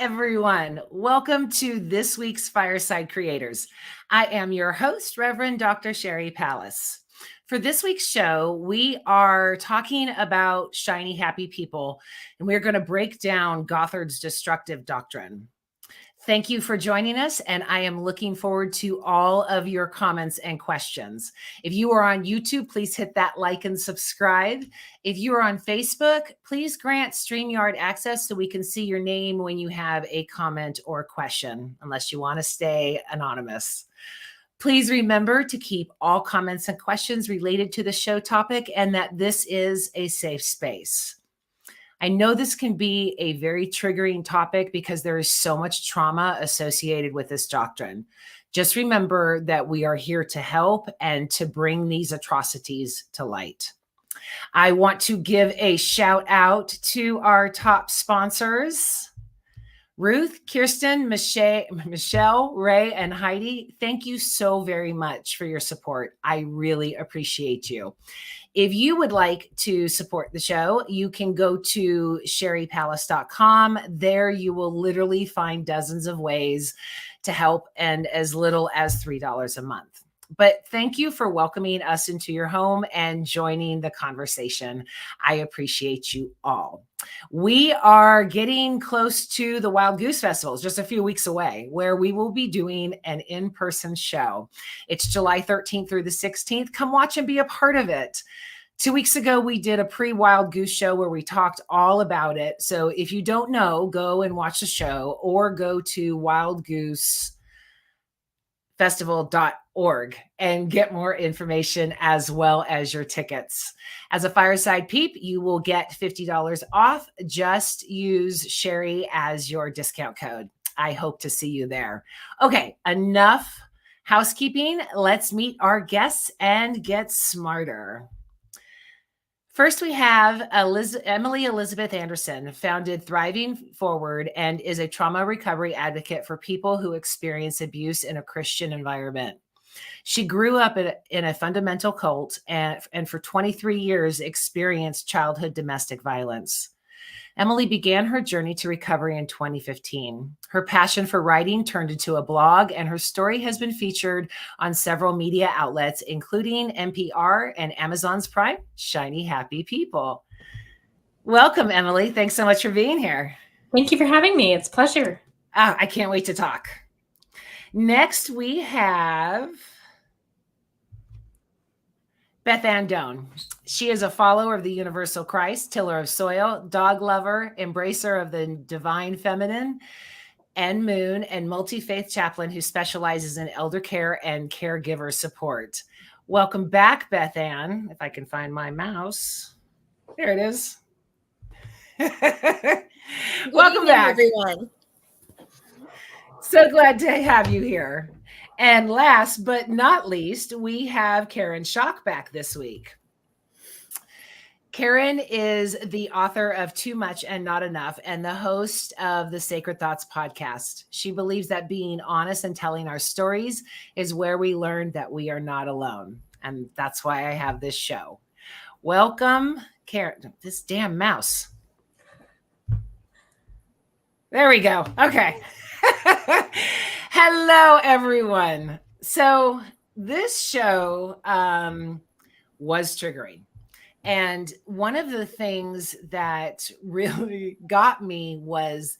everyone. Welcome to this week's Fireside Creators. I am your host, Reverend Dr. Sherry Palace. For this week's show, we are talking about shiny, happy people, and we're going to break down Gothard's destructive doctrine. Thank you for joining us, and I am looking forward to all of your comments and questions. If you are on YouTube, please hit that like and subscribe. If you are on Facebook, please grant StreamYard access so we can see your name when you have a comment or question, unless you want to stay anonymous. Please remember to keep all comments and questions related to the show topic and that this is a safe space. I know this can be a very triggering topic because there is so much trauma associated with this doctrine. Just remember that we are here to help and to bring these atrocities to light. I want to give a shout out to our top sponsors. Ruth, Kirsten, Michelle, Ray, and Heidi, thank you so very much for your support. I really appreciate you. If you would like to support the show, you can go to sherrypalace.com. There you will literally find dozens of ways to help, and as little as $3 a month. But thank you for welcoming us into your home and joining the conversation. I appreciate you all. We are getting close to the Wild Goose Festival, just a few weeks away, where we will be doing an in-person show. It's July 13th through the 16th. Come watch and be a part of it. 2 weeks ago, we did a pre-Wild Goose show where we talked all about it. So if you don't know, go and watch the show or go to wildgoosefestival.org and get more information as well as your tickets. As a Fireside Peep, you will get $50 off. Just use Sherry as your discount code. I hope to see you there. Okay, enough housekeeping. Let's meet our guests and get smarter. First, we have Emily Elizabeth Anderson, founded Thriving Forward and is a trauma recovery advocate for people who experience abuse in a Christian environment. She grew up in a fundamental cult and for 23 years experienced childhood domestic violence. Emily began her journey to recovery in 2015. Her passion for writing turned into a blog, and her story has been featured on several media outlets, including NPR and Amazon's Prime, Shiny Happy People. Welcome, Emily. Thanks so much for being here. Thank you for having me. It's a pleasure. I can't wait to talk. Next, we have Beth Ann Doan. She is a follower of the Universal Christ, tiller of soil, dog lover, embracer of the divine feminine and moon, and multi-faith chaplain who specializes in elder care and caregiver support. Welcome back, Beth Ann. If I can find my mouse. There it is. Welcome back, everyone. So glad to have you here. And last but not least, we have Karen Schock back this week. Karen is the author of Too Much and Not Enough and the host of the Sacred Thoughts podcast. She believes that being honest and telling our stories is where we learn that we are not alone. And that's why I have this show. Welcome, Karen. This damn mouse. There we go. Okay. Hello, everyone. So this show was triggering. And one of the things that really got me was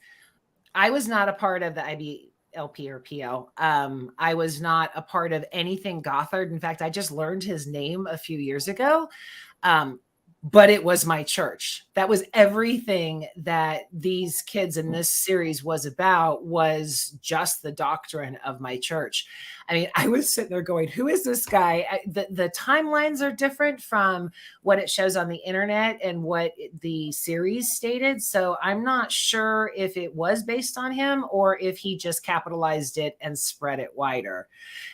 I was not a part of the IBLP or PL. I was not a part of anything Gothard. In fact, I just learned his name a few years ago. But it was my church. That was everything that these kids in this series was about, was just the doctrine of my church. I mean, I was sitting there going, who is this guy? The timelines are different from what it shows on the internet and what the series stated. So I'm not sure if it was based on him or if he just capitalized it and spread it wider.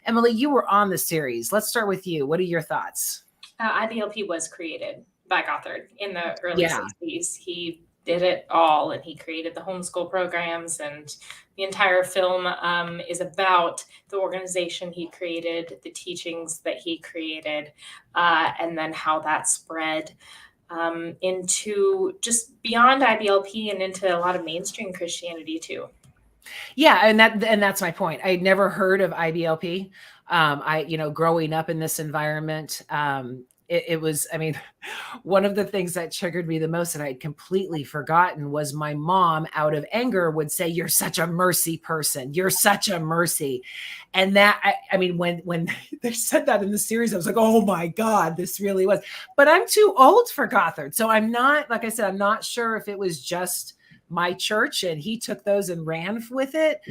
Emily, you were on the series. Let's start with you. What are your thoughts? IBLP was created by Gothard in the early 60s. He did it all, and he created the homeschool programs, and the entire film is about the organization he created, the teachings that he created, and then how that spread into just beyond IBLP and into a lot of mainstream Christianity too. Yeah, and that's my point. I'd never heard of IBLP. Growing up in this environment, it was, I mean, one of the things that triggered me the most that I'd completely forgotten was my mom, out of anger, would say, "You're such a mercy person. You're such a mercy." And that, I mean, when they said that in the series, I was like, oh my God, this really was. But I'm too old for Gothard. So I'm not, like I said, I'm not sure if it was just my church and he took those and ran with it,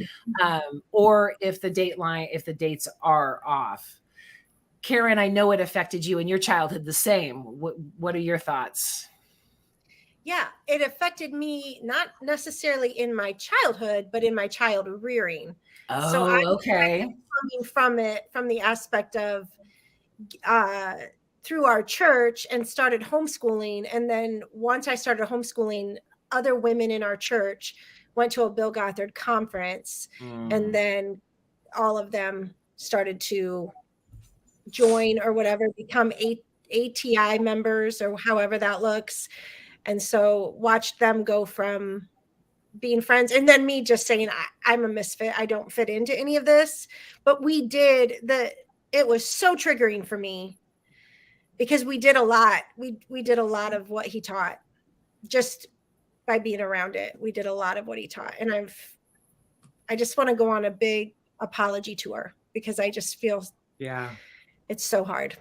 or if the dates are off. Karen, I know it affected you in your childhood the same. What are your thoughts? Yeah, it affected me, not necessarily in my childhood, but in my child rearing. So Okay. Coming from it, from the aspect of through our church, and started homeschooling. And then once I started homeschooling, other women in our church went to a Bill Gothard conference, and then all of them started to join or whatever, become ATI members or however that looks. And so watched them go from being friends, and then me just saying, I'm a misfit. I don't fit into any of this. But it was so triggering for me because we did a lot. We did a lot of what he taught just by being around it. We did a lot of what he taught. And I just want to go on a big apology tour because I just feel it's so hard.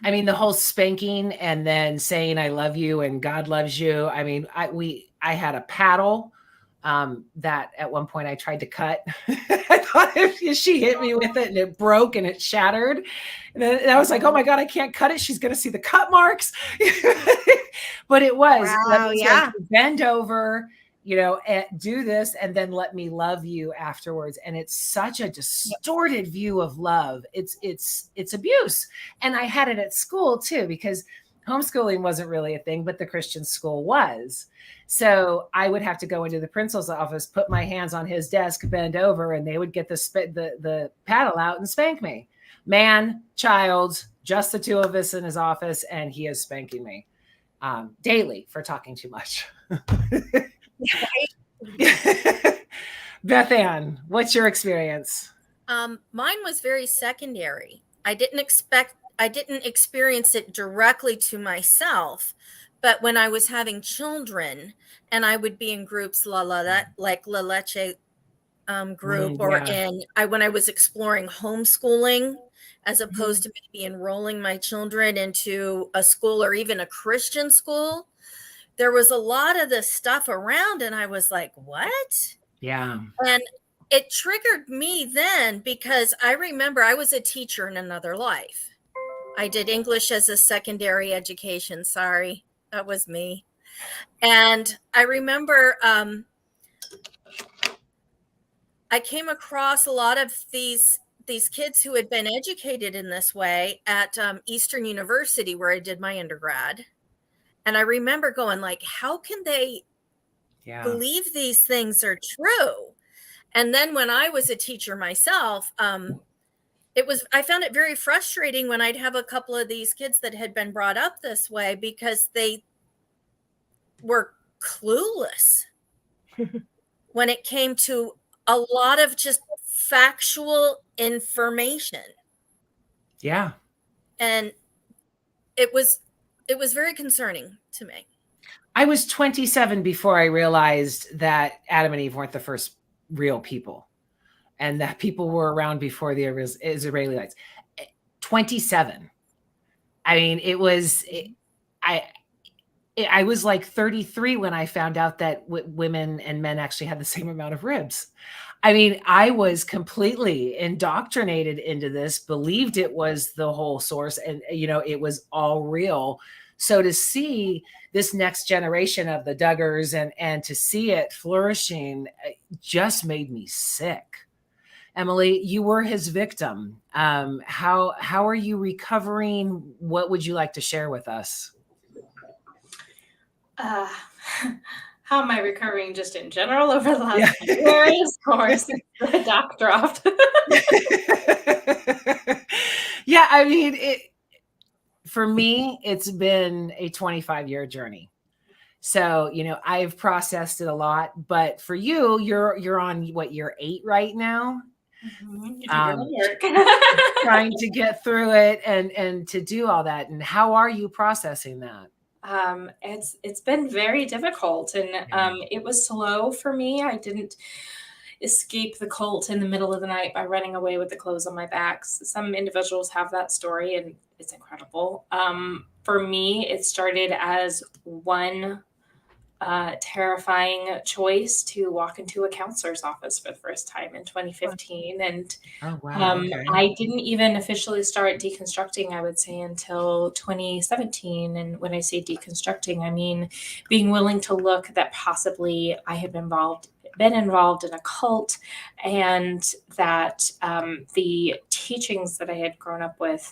I mean, the whole spanking and then saying I love you and God loves you. I mean, I had a paddle that at one point I tried to cut. I thought if she hit me with it and it broke and it shattered. And then I was like, oh my God, I can't cut it. She's going to see the cut marks. But it was, wow, yeah. Bend over, do this and then let me love you afterwards. And it's such a distorted view of love. It's abuse. And I had it at school too, because homeschooling wasn't really a thing, but the Christian school was. So I would have to go into the principal's office, put my hands on his desk, bend over, and they would get the paddle out and spank me. Man, child, just the two of us in his office, and he is spanking me daily for talking too much. Beth Ann, what's your experience? Mine was very secondary. I didn't experience it directly to myself, but when I was having children and I would be in groups, like La Leche group, or when I was exploring homeschooling, as opposed to maybe enrolling my children into a school or even a Christian school, there was a lot of this stuff around, and I was like, what? Yeah. And it triggered me then, because I remember I was a teacher in another life. I did English as a secondary education. Sorry, that was me. And I remember I came across a lot of these kids who had been educated in this way at Eastern University, where I did my undergrad. And I remember going like, how can they believe these things are true? And then when I was a teacher myself, I found it very frustrating when I'd have a couple of these kids that had been brought up this way, because they were clueless when it came to a lot of just factual information. Yeah. And it was very concerning to me. I was 27 before I realized that Adam and Eve weren't the first real people, and that people were around before the Israelites. 27. I mean, I was like 33 when I found out that women and men actually had the same amount of ribs. I mean, I was completely indoctrinated into this, believed it was the whole source, and, it was all real. So to see this next generation of the Duggars and to see it flourishing just made me sick. Emily, you were his victim. How are you recovering? What would you like to share with us? How am I recovering just in general over the last few years, or since the doc dropped? Yeah, I mean, for me, it's been a 25-year journey. So, I've processed it a lot, but for you, you're on what, year 8 right now? You do your homework. Trying to get through it and to do all that. And how are you processing that? It's been very difficult, and it was slow for me. I didn't escape the cult in the middle of the night by running away with the clothes on my back. Some individuals have that story, and it's incredible. For me, it started as one terrifying choice to walk into a counselor's office for the first time in 2015. And oh, wow. Okay. I didn't even officially start deconstructing, I would say, until 2017. And when I say deconstructing, I mean being willing to look that possibly I had been involved in a cult, and that the teachings that I had grown up with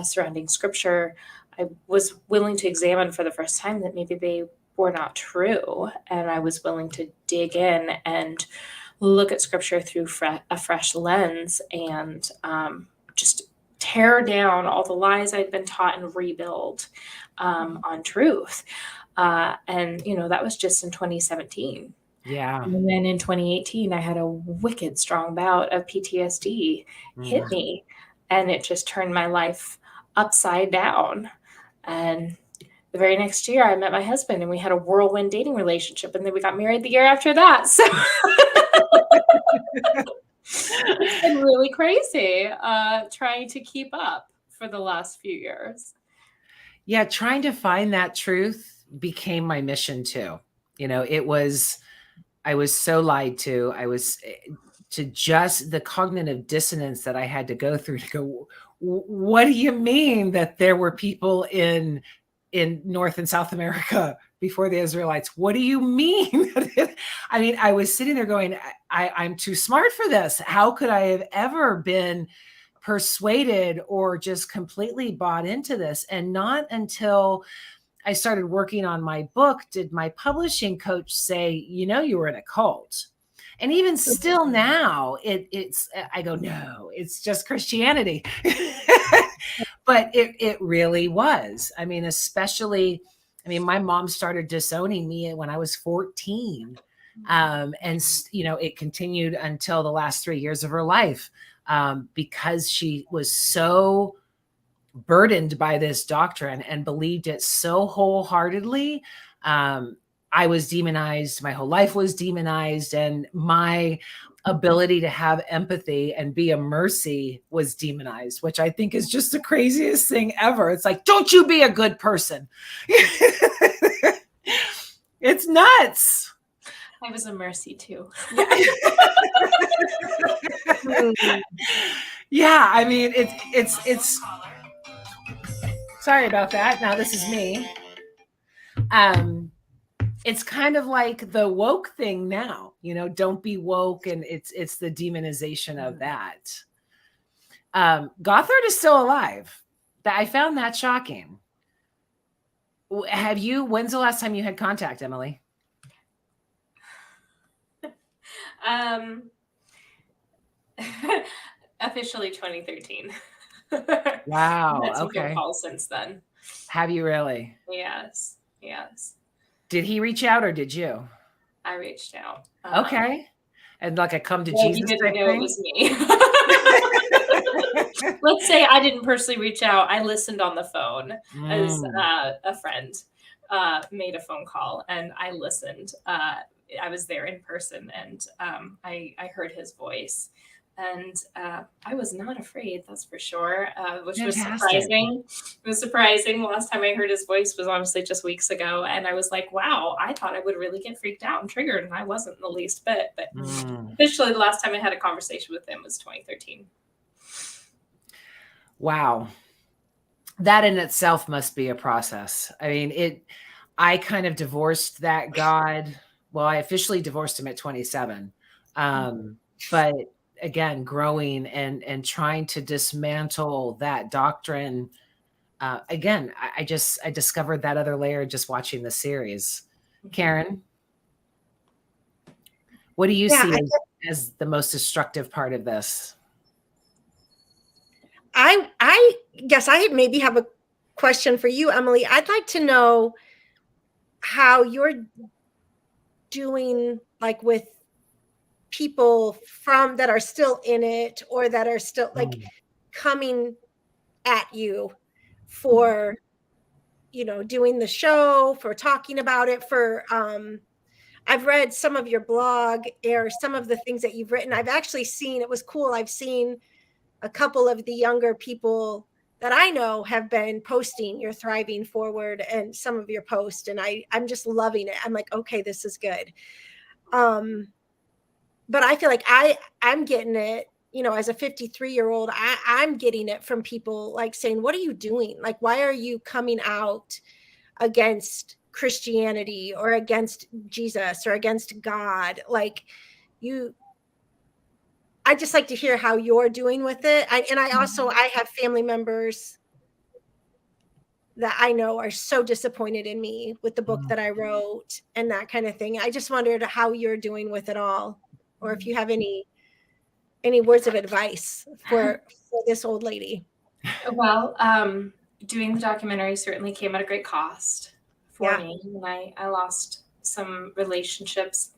surrounding scripture, I was willing to examine for the first time that maybe they were not true. And I was willing to dig in and look at scripture through a fresh lens, and just tear down all the lies I'd been taught and rebuild on truth. And, that was just in 2017. Yeah. And then in 2018, I had a wicked strong bout of PTSD hit me, and it just turned my life upside down. And the very next year, I met my husband, and we had a whirlwind dating relationship, and then we got married the year after that. So it's been really crazy trying to keep up for the last few years. Yeah, trying to find that truth became my mission too. I was so lied to. The cognitive dissonance that I had to go through to go, what do you mean that there were people in North and South America before the Israelites? What do you mean? I mean, I was sitting there going, I'm too smart for this. How could I have ever been persuaded or just completely bought into this? And not until I started working on my book did my publishing coach say, you were in a cult. And even still now, I go, no, it's just Christianity. But it really was. I mean, my mom started disowning me when I was 14. And, it continued until the last 3 years of her life, because she was so burdened by this doctrine and believed it so wholeheartedly. I was demonized. My whole life was demonized, and my ability to have empathy and be a mercy was demonized, which I think is just the craziest thing ever. It's like, don't you be a good person. It's nuts. I was a mercy too. Yeah, I mean, it's sorry about that. Now this is me. It's kind of like the woke thing now, don't be woke. And it's the demonization of that. Gothard is still alive. I found that shocking. When's the last time you had contact, Emily? Officially 2013. Wow. I've had some Okay. phone calls since then. Have you really? Yes. Did he reach out or did you? I reached out. Okay. And like a come to well, Jesus you didn't know thing? it was me. Let's say I didn't personally reach out. I listened on the phone as a friend made a phone call, and I listened. I was there in person, and I heard his voice. And I was not afraid, that's for sure, which was surprising. It was surprising. The last time I heard his voice was honestly just weeks ago. And I was like, wow, I thought I would really get freaked out and triggered. And I wasn't in the least bit. But officially, the last time I had a conversation with him was 2013. Wow. That in itself must be a process. I mean, I kind of divorced that God. Well, I officially divorced him at 27. But again, growing and trying to dismantle that doctrine. Again, I discovered that other layer just watching the series. Karen, what do you see as the most destructive part of this? I guess I maybe have a question for you, Emily. I'd like to know, how you're doing, like, with people from that are still in it, or that are still like coming at you for, doing the show, for talking about it, for I've read some of your blog or some of the things that you've written. I've actually seen, it was cool, I've seen a couple of the younger people that I know have been posting your Thriving Forward and some of your posts, and I'm just loving it. I'm like, okay, this is good. But I feel like I'm getting it, as a 53-year-old, I'm getting it from people like saying, what are you doing? Like, why are you coming out against Christianity or against Jesus or against God? Like, I just like to hear how you're doing with it. I have family members that I know are so disappointed in me with the book that I wrote and that kind of thing. I just wondered how you're doing with it all, or if you have any words of advice for this old lady. Well, doing the documentary certainly came at a great cost for me, and I lost some relationships.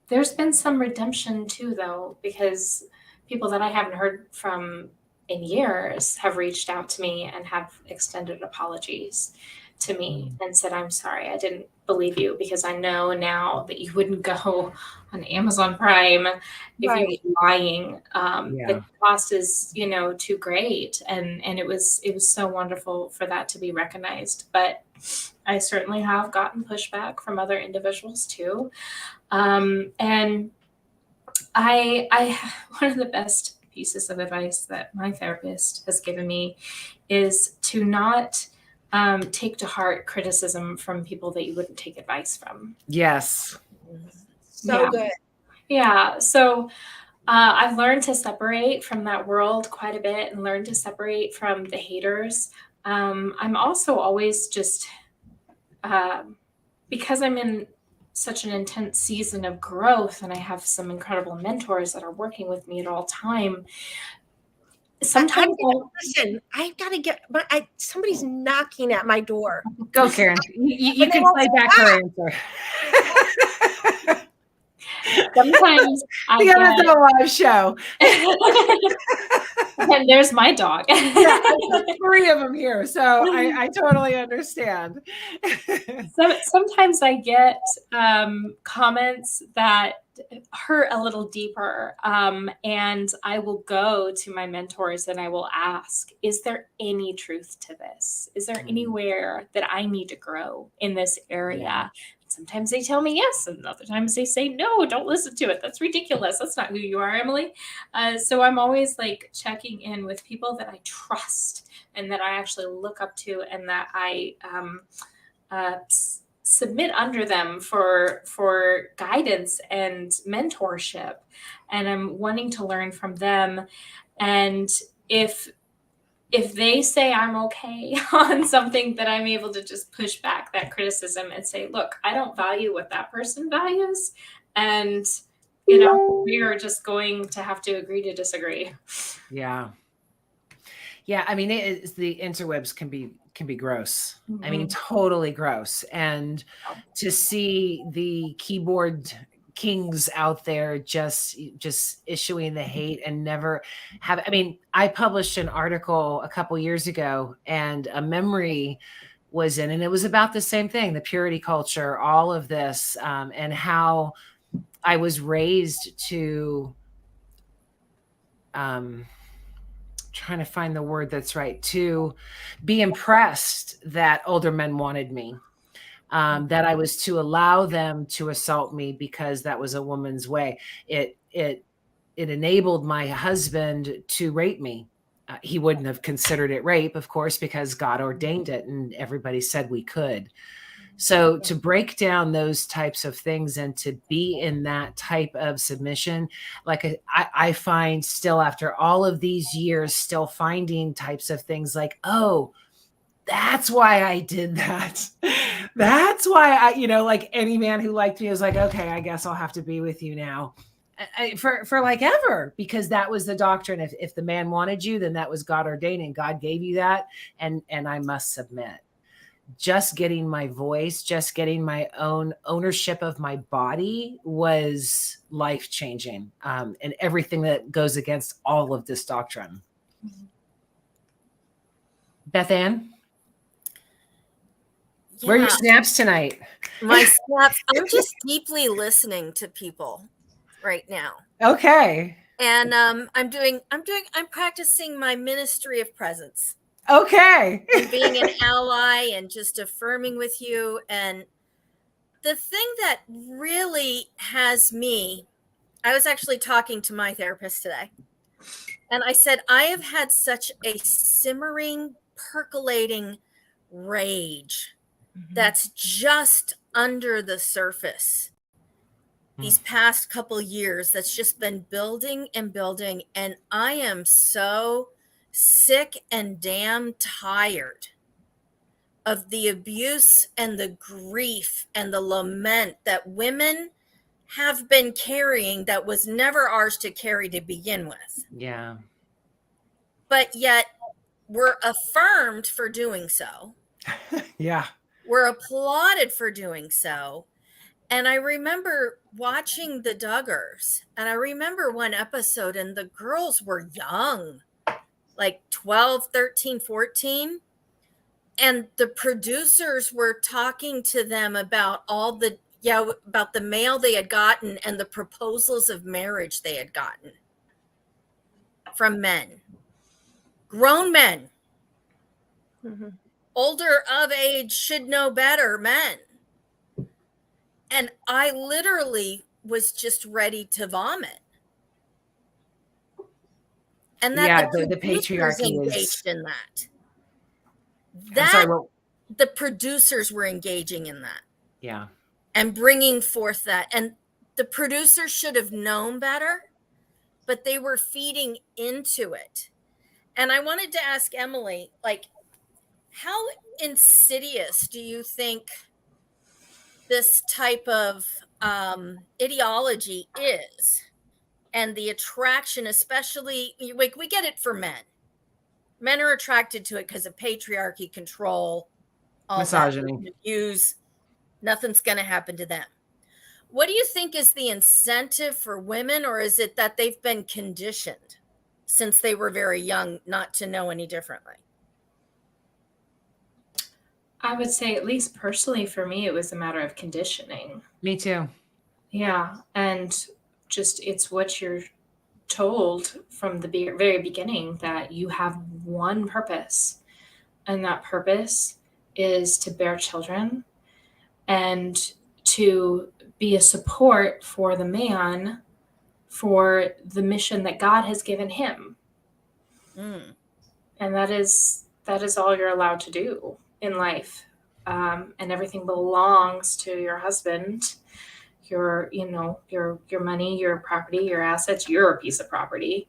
There's been some redemption too, though, because people that I haven't heard from in years have reached out to me and have extended apologies to me and said, I'm sorry, I didn't believe you, because I know now that you wouldn't go on Amazon Prime if you were lying. The cost is, too great. And it was so wonderful for that to be recognized. But I certainly have gotten pushback from other individuals too. And I one of the best pieces of advice that my therapist has given me is to not take to heart criticism from people that you wouldn't take advice from. Yes. So good. Yeah. So I've learned to separate from that world quite a bit and learned to separate from the haters. I'm also always just, because I'm in such an intense season of growth and I have some incredible mentors that are working with me at all time. Sometimes listen, I've got to get, but somebody's knocking at my door. Go, Karen. You can play back her answer. Sometimes we gotta do a live show. And there's my dog. Yeah, I've got 3 of them here, so I totally understand. Sometimes I get comments that hurt a little deeper, and I will go to my mentors and I will ask, is there any truth to this? Is there anywhere that I need to grow in this area? Yeah. Sometimes they tell me yes, and other times they say, no, don't listen to it. That's ridiculous. That's not who you are, Emily. So I'm always like checking in with people that I trust and that I actually look up to and that I submit under them for guidance and mentorship. And I'm wanting to learn from them. And if they say I'm okay on something, that I'm able to just push back that criticism and say, look, I don't value what that person values. And, we are just going to have to agree to disagree. Yeah. Yeah. I mean, the interwebs can be gross. I mean, totally gross. And to see the keyboard kings out there just issuing the hate and never have, I mean, I published an article a couple years ago and a memory was in, and it was about the same thing, the purity culture, all of this, and how I was raised to, trying to find the word that's right, to be impressed that older men wanted me. That I was to allow them to assault me because that was a woman's way. It enabled my husband to rape me. He wouldn't have considered it rape, of course, because God ordained it and everybody said we could. So to break down those types of things and to be in that type of submission, like I find still after all of these years, still finding types of things like, oh, that's why I did that. That's why I, like any man who liked me was like, okay, I guess I'll have to be with you now for like ever, because that was the doctrine. If the man wanted you, then that was God ordained and God gave you that. And I must submit. just getting my voice, just getting my own ownership of my body was life-changing, and everything that goes against all of this doctrine. Beth Ann? Yeah. Where are your snaps tonight? My snaps. I'm just deeply listening to people right now. Okay. And I'm practicing my ministry of presence. Okay. And being an ally and just affirming with you. And the thing that really has me, I was actually talking to my therapist today. And I said, I have had such a simmering, percolating rage that's just under the surface these past couple years, that's just been building and building. And I am so sick and damn tired of the abuse and the grief and the lament that women have been carrying that was never ours to carry to begin with. Yeah. But yet we're affirmed for doing so. Yeah. We're applauded for doing so. And I remember watching the Duggars, and I remember one episode, and the girls were young, like 12, 13, 14. And the producers were talking to them about about the mail they had gotten and the proposals of marriage they had gotten from men, grown men, older of age, should know better men. And I literally was just ready to vomit. And that the patriarchy engaged in that. The producers were engaging in that. Yeah. And bringing forth that. And the producers should have known better, but they were feeding into it. And I wanted to ask Emily, like, how insidious do you think this type of ideology is? And the attraction, especially, like, we get it for men. Men are attracted to it because of patriarchy, control, all misogyny, that, abuse. Nothing's going to happen to them. What do you think is the incentive for women, or is it that they've been conditioned since they were very young not to know any differently? I would say, at least personally for me, it was a matter of conditioning. Me too. Yeah. And just, it's what you're told from the very beginning, that you have one purpose, and that purpose is to bear children and to be a support for the man for the mission that God has given him. And that is all you're allowed to do in life. And everything belongs to your husband. Your money, your property, your assets, you're a piece of property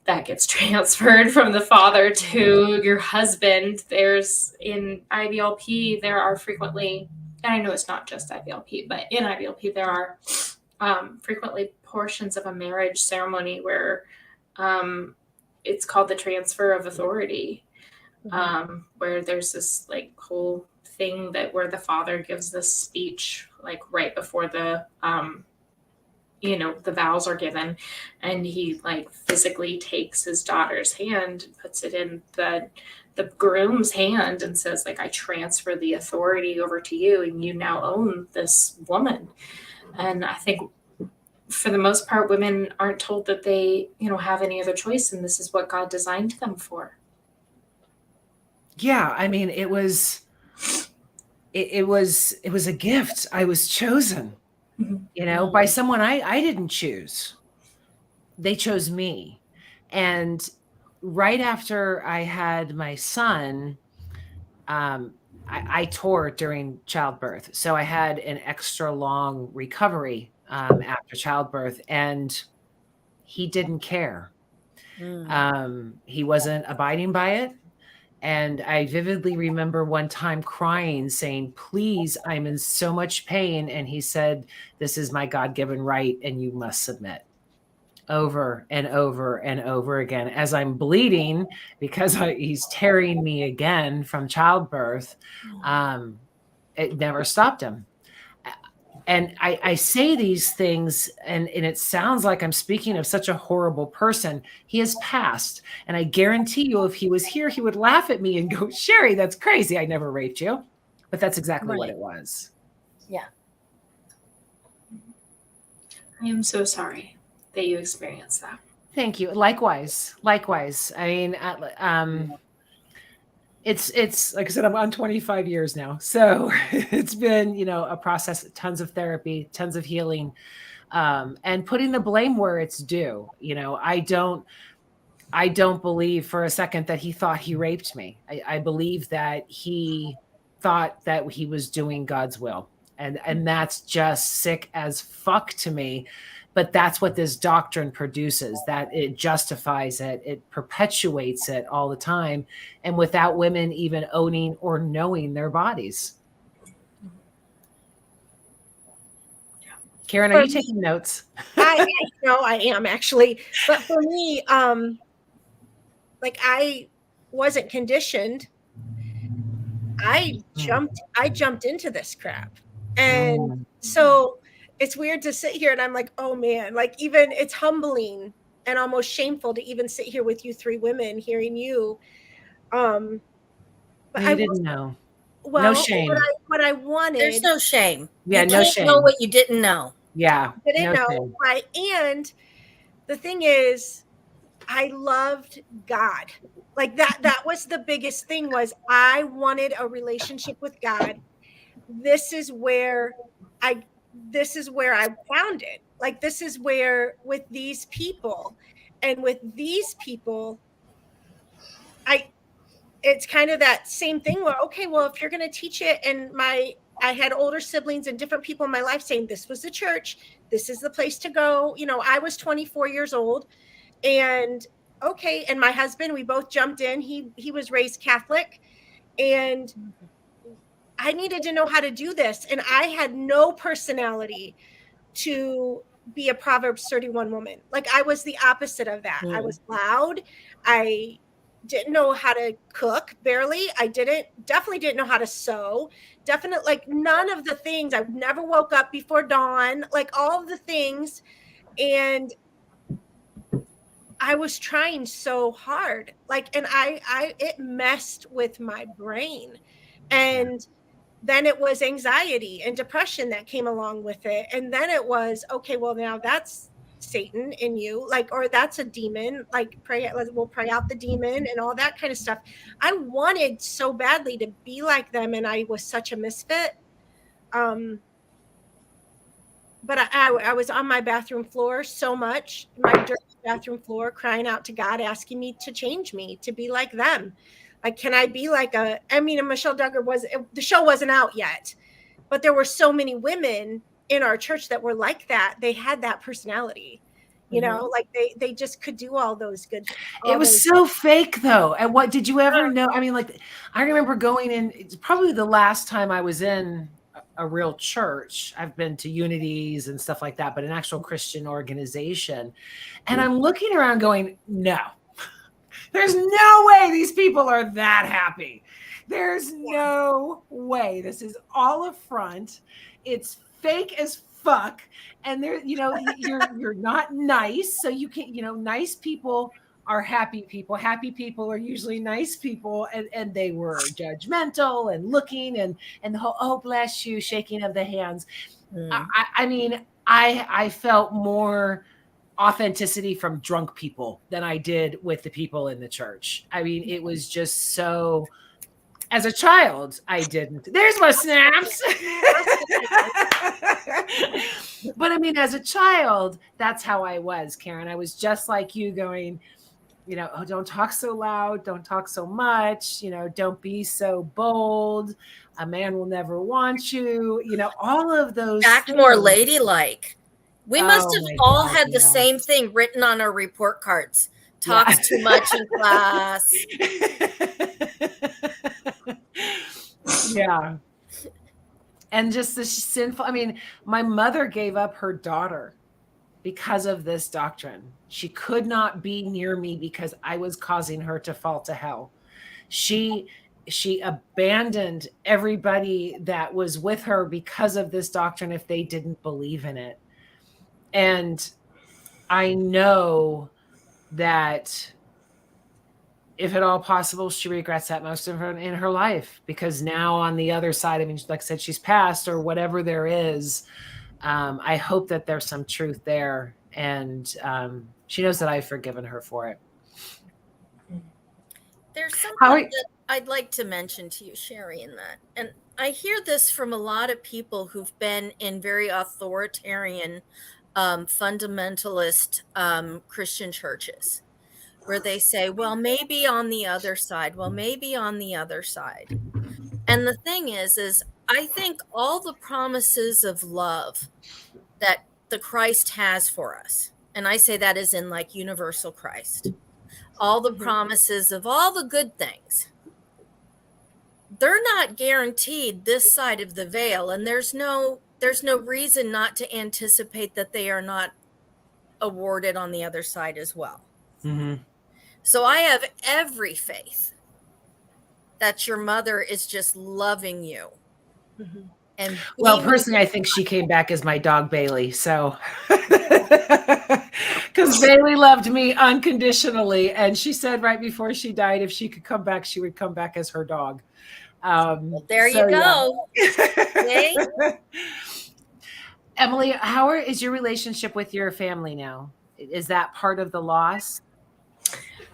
that gets transferred from the father to your husband. There's, in IBLP, there are frequently, and I know it's not just IBLP, but in IBLP, there are frequently portions of a marriage ceremony where it's called the transfer of authority, where there's this like whole thing that where the father gives this speech like right before the the vows are given, and he like physically takes his daughter's hand and puts it in the groom's hand and says, like, I transfer the authority over to you, and you now own this woman. And I think for the most part, women aren't told that they have any other choice, and this is what God designed them for. Yeah, I mean, it was a gift. I was chosen, by someone I didn't choose. They chose me. And right after I had my son, I tore during childbirth. So I had an extra long recovery after childbirth, and he didn't care. He wasn't abiding by it. And I vividly remember one time crying, saying, please, I'm in so much pain. And he said, this is my God-given right, and you must submit. over and over and over again as I'm bleeding because he's tearing me again from childbirth. It never stopped him. And I say these things and it sounds like I'm speaking of such a horrible person. He has passed. And I guarantee you, if he was here, he would laugh at me and go, Sherry, that's crazy. I never raped you. But that's exactly what it was. Yeah. I am so sorry that you experienced that. Thank you. Likewise. I mean, it's like I said, I'm on 25 years now. So it's been, a process, tons of therapy, tons of healing, and putting the blame where it's due. I don't believe for a second that he thought he raped me. I believe that he thought that he was doing God's will. And that's just sick as fuck to me. But that's what this doctrine produces, that it justifies it. It perpetuates it all the time. And without women even owning or knowing their bodies. Karen, are you taking notes? I am actually. But for me, like I wasn't conditioned. I jumped into this crap. And so it's weird to sit here and I'm like, oh man, like even it's humbling and almost shameful to even sit here with you three women hearing you. But I didn't know. Well, no shame. What I wanted. There's no shame. Yeah, no shame. Know what you didn't know. Yeah. Didn't know. Right. And the thing is, I loved God. Like that was the biggest thing, was I wanted a relationship with God. This is where I found it. Like, this is where, with these people, it's kind of that same thing where, okay, well, if you're going to teach it, and I had older siblings and different people in my life saying, this was the church, this is the place to go. I was 24 years old, and okay. And my husband, we both jumped in. He was raised Catholic, and I needed to know how to do this. And I had no personality to be a Proverbs 31 woman. Like, I was the opposite of that. I was loud. I didn't know how to cook, barely. Definitely didn't know how to sew. Definitely, like, none of the things. I never woke up before dawn, like all of the things. And I was trying so hard, like, and it messed with my brain. And then it was anxiety and depression that came along with it. And then it was, okay, well, now that's Satan in you, like, or that's a demon, like, we'll pray out the demon and all that kind of stuff. I wanted so badly to be like them, and I was such a misfit. But I was on my bathroom floor so much, my dirty bathroom floor, crying out to God, asking me to change me, to be like them. Like, can I be like Michelle Duggar the show wasn't out yet, but there were so many women in our church that were like that. They had that personality, like they just could do all those good things. It was so fake though. And what did you ever know? I mean, like, I remember going in, it's probably the last time I was in a real church. I've been to Unities and stuff like that, but an actual Christian organization. And I'm looking around going, no. There's no way these people are that happy. There's no way. This is all a front. It's fake as fuck. And you're not nice. So you can't, nice people are happy people. Happy people are usually nice people. And they were judgmental and looking and the whole, oh, bless you, shaking of the hands. I mean, I felt more authenticity from drunk people than I did with the people in the church. I mean, it was just so, as a child, I didn't. There's my snaps. But I mean, as a child, that's how I was, Karen. I was just like you, going, oh, don't talk so loud. Don't talk so much. Don't be so bold. A man will never want you. All of those. Act things. More ladylike. We must have all had the same thing written on our report cards. Talks too much in class. Yeah. And just the sinful, I mean, my mother gave up her daughter because of this doctrine. She could not be near me because I was causing her to fall to hell. She abandoned everybody that was with her because of this doctrine if they didn't believe in it. And I know that if at all possible, she regrets that most of her in her life, because now on the other side, I mean, like I said, she's passed or whatever there is. I hope that there's some truth there, and she knows that I've forgiven her for it. There's something that I'd like to mention to you, Sherry, in that. And I hear this from a lot of people who've been in very authoritarian, fundamentalist Christian churches, where they say, well, maybe on the other side. Well, maybe on the other side. And the thing is I think all the promises of love that the Christ has for us, and I say that as in like universal Christ, all the promises of all the good things, they're not guaranteed this side of the veil. And there's no reason not to anticipate that they are not awarded on the other side as well. Mm-hmm. So I have every faith that your mother is just loving you. Mm-hmm. And well, personally, I think she came back as my dog Bailey. So, because Bailey loved me unconditionally, and she said right before she died, if she could come back, she would come back as her dog. Well, there you go. Yeah. Emily, how is your relationship with your family now? Is that part of the loss?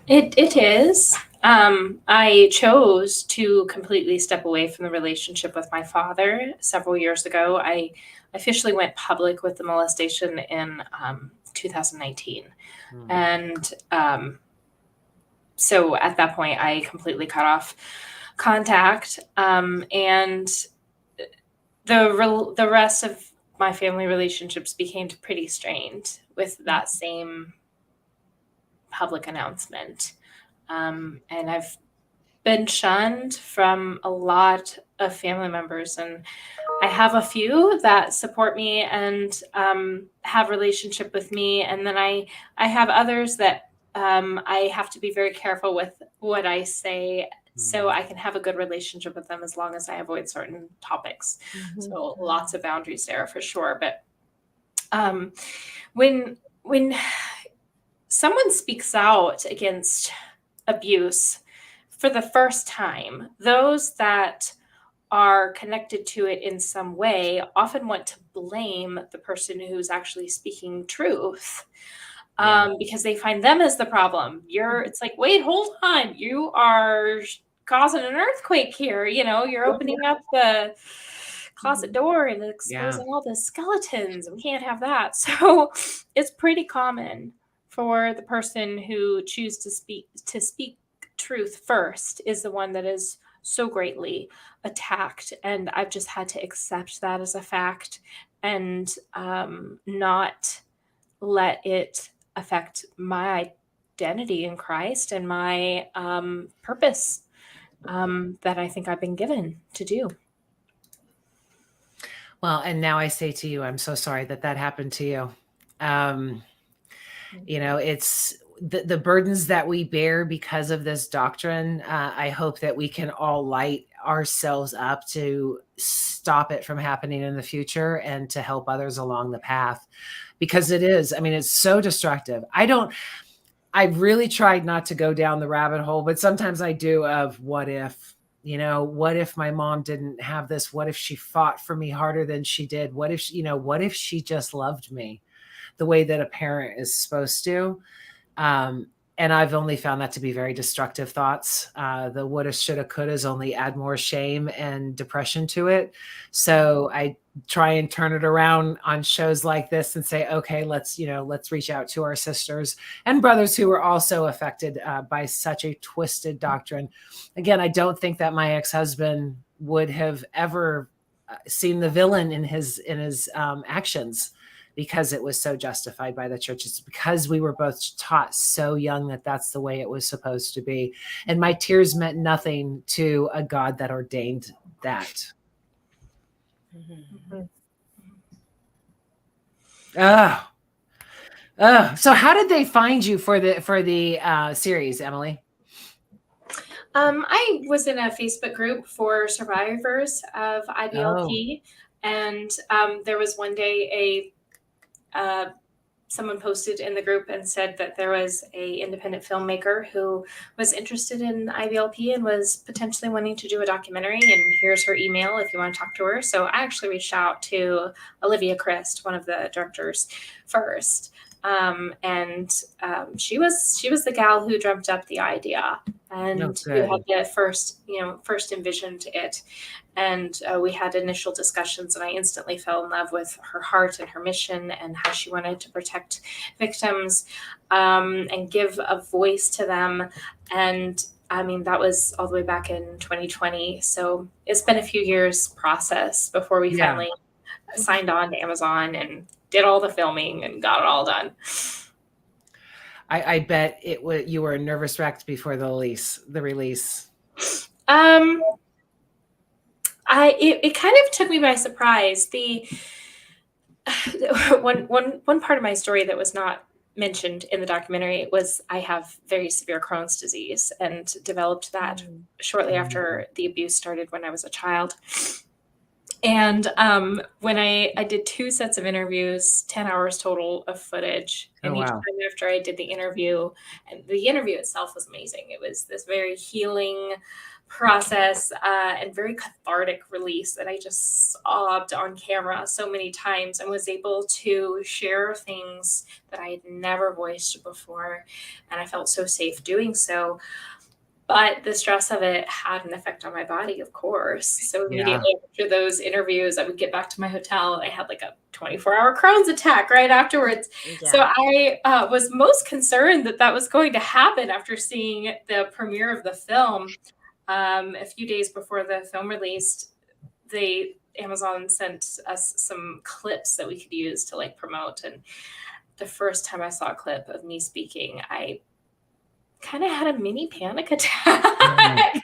It is. I chose to completely step away from the relationship with my father several years ago. I officially went public with the molestation in 2019. And so at that point, I completely cut off contact. And the rest of my family relationships became pretty strained with that same public announcement. And I've been shunned from a lot of family members, and I have a few that support me and have relationship with me, and then I have others that I have to be very careful with what I say so I can have a good relationship with them as long as I avoid certain topics. So lots of boundaries there for sure. But when someone speaks out against abuse for the first time, those that are connected to it in some way often want to blame the person who's actually speaking truth, because they find them as the problem. It's like, wait, hold on. You are causing an earthquake here. You're opening up the closet door and exposing all the skeletons. We can't have that. So it's pretty common for the person who chooses to speak truth first is the one that is so greatly attacked. And I've just had to accept that as a fact and not let it affect my identity in Christ and my purpose that I think I've been given to do. Well, and now I say to you, I'm so sorry that happened to you. It's the burdens that we bear because of this doctrine. I hope that we can all light ourselves up to stop it from happening in the future and to help others along the path, because it's so destructive. I've really tried not to go down the rabbit hole, but sometimes I do, of what if, what if my mom didn't have this? What if she fought for me harder than she did? What if she just loved me the way that a parent is supposed to? And I've only found that to be very destructive thoughts. The woulda, shoulda, couldas only add more shame and depression to it. So I try and turn it around on shows like this and say, okay, let's reach out to our sisters and brothers who were also affected by such a twisted doctrine. Again, I don't think that my ex-husband would have ever seen the villain in his actions, because it was so justified by the church. It's because we were both taught so young that that's the way it was supposed to be. And my tears meant nothing to a God that ordained that. So how did they find you for the series, Emily? I was in a Facebook group for survivors of IBLP, and there was one day someone posted in the group and said that there was a independent filmmaker who was interested in IBLP and was potentially wanting to do a documentary, and here's her email if you want to talk to her. So I actually reached out to Olivia Christ, one of the directors, first. She was the gal who dreamt up the idea and who had the first envisioned it. And we had initial discussions, and I instantly fell in love with her heart and her mission and how she wanted to protect victims and give a voice to them. And I mean, that was all the way back in 2020. So it's been a few years process before we finally signed on to Amazon and did all the filming and got it all done. I bet you were a nervous wreck before the release. It kind of took me by surprise. One part of my story that was not mentioned in the documentary was I have very severe Crohn's disease and developed that shortly after the abuse started when I was a child. And when I did 2 sets of interviews, 10 hours total of footage. And each time after I did the interview, and the interview itself was amazing. It was this very healing process and very cathartic release. And I just sobbed on camera so many times and was able to share things that I had never voiced before. And I felt so safe doing so. But the stress of it had an effect on my body, of course. So immediately after those interviews, I would get back to my hotel and I had like a 24-hour Crohn's attack right afterwards. Yeah. So I was most concerned that was going to happen after seeing the premiere of the film. A few days before the film released, Amazon sent us some clips that we could use to like promote. And the first time I saw a clip of me speaking, I kind of had a mini panic attack.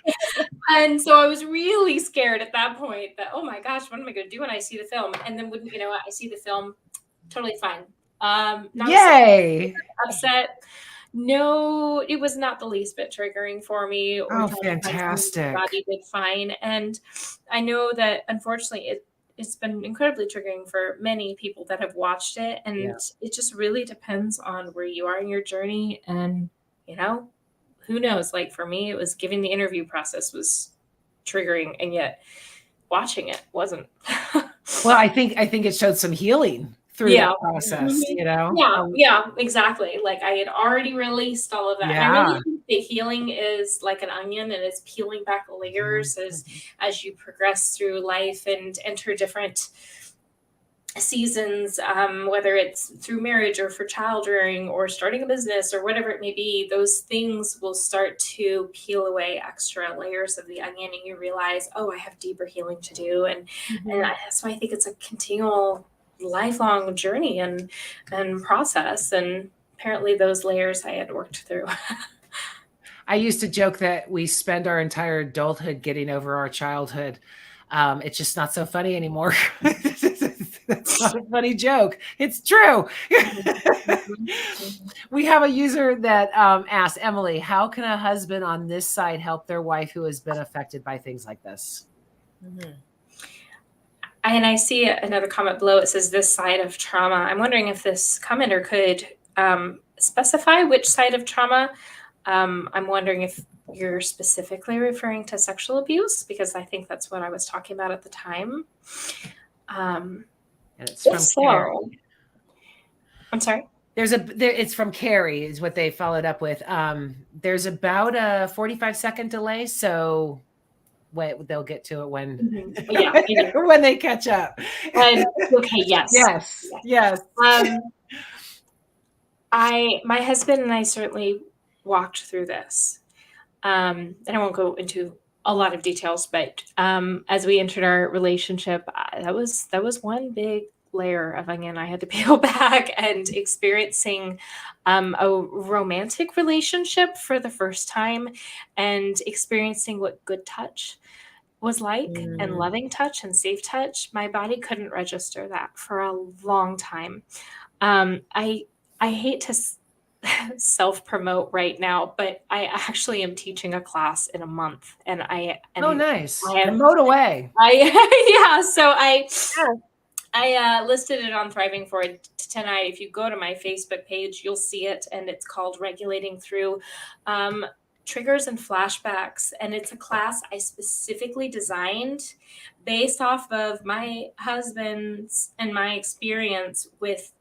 And so I was really scared at that point that, oh my gosh, what am I going to do when I see the film? And then I see the film, totally fine. Yay! Upset. No, it was not the least bit triggering for me. Oh, fantastic. My body did fine. And I know that unfortunately it's been incredibly triggering for many people that have watched it. And it just really depends on where you are in your journey. And who knows? Like for me, it was giving the interview process was triggering, and yet watching it wasn't. Well, I think it showed some healing through that process, Yeah, exactly. Like I had already released all of that. And I really think the healing is like an onion, and it's peeling back layers as you progress through life and enter different seasons, whether it's through marriage or for child rearing or starting a business or whatever it may be. Those things will start to peel away extra layers of the onion, and you realize, oh, I have deeper healing to do. And that's why I think it's a continual lifelong journey and process. And apparently those layers I had worked through. I used to joke that we spend our entire adulthood getting over our childhood. It's just not so funny anymore. That's not a funny joke. It's true. We have a user that asked, Emily, how can a husband on this side help their wife who has been affected by things like this? And I see another comment below. It says this side of trauma. I'm wondering if this commenter could specify which side of trauma. I'm wondering if you're specifically referring to sexual abuse, because I think that's what I was talking about at the time. It's from Carrie. I'm sorry. It's from Carrie is what they followed up with. There's about a 45-second delay, so they'll get to it when when they catch up. Okay. Yes. My husband and I certainly walked through this. And I won't go into a lot of details, but as we entered our relationship, that was one big layer of onion I had to peel back, and experiencing a romantic relationship for the first time and experiencing what good touch was like and loving touch and safe touch. My body couldn't register that for a long time. I I hate to self-promote right now, but I actually am teaching a class in a month, and nice. I am, Promote away. yeah. So I Yeah. listed it on Thriving for It tonight. If you go to my Facebook page, you'll see it, and it's called Regulating Through Triggers and Flashbacks. And it's a class I specifically designed based off of my husband's and my experience with